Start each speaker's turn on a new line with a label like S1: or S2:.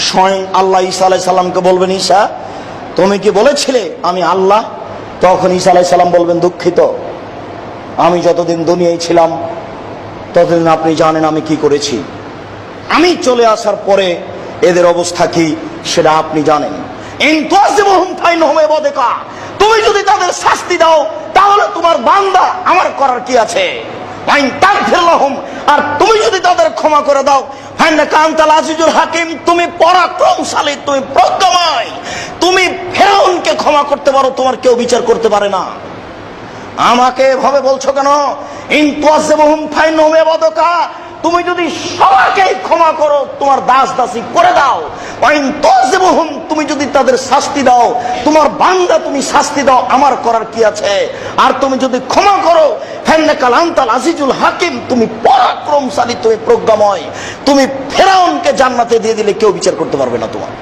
S1: স্বয়ং আল্লাহ ঈসা আলাইহিস সালামকে বলবেন, ঈসা তুমি কি বলেছিলে আমি আল্লাহ? তখন ঈসা আলাইহিস সালাম বলবেন, দুঃখিত, আমি যতদিন দুনিয়ায় ছিলাম ততদিন আপনি জানেন আমি কি করেছি। আমি চলে আসার পরে এদের অবস্থা কি সেটা আপনি জানেন। তুমি যদি তাদের শাস্তি দাও তাহলে তোমার বান্দা, আমার করার কি আছে? আর তুমি যদি তাদের ক্ষমা করে দাও, আজিজুল হাকিম, তুমি পরাক্রমশালী, তুমি প্রজ্ঞাময়, তুমি ফেরাউনকে ক্ষমা করতে পারো, তোমার কেউ বিচার করতে পারে না। আমাকে এভাবে বলছো কেন? তুমি যদি সবাইকে ক্ষমা করো, তোমার দাস দাসী করে দাও, তুমি যদি তাদের শাস্তি দাও, তোমার বান্দা তুমি শাস্তি দাও, আমার করার কি আছে? আর তুমি যদি ক্ষমা করো, আজিজুল হাকিম, তুমি পরাক্রমশালী, তুমি প্রজ্ঞাময়, তুমি ফেরাউনকে জান্নাতে দিয়ে দিলে কেউ বিচার করতে পারবে না তোমার।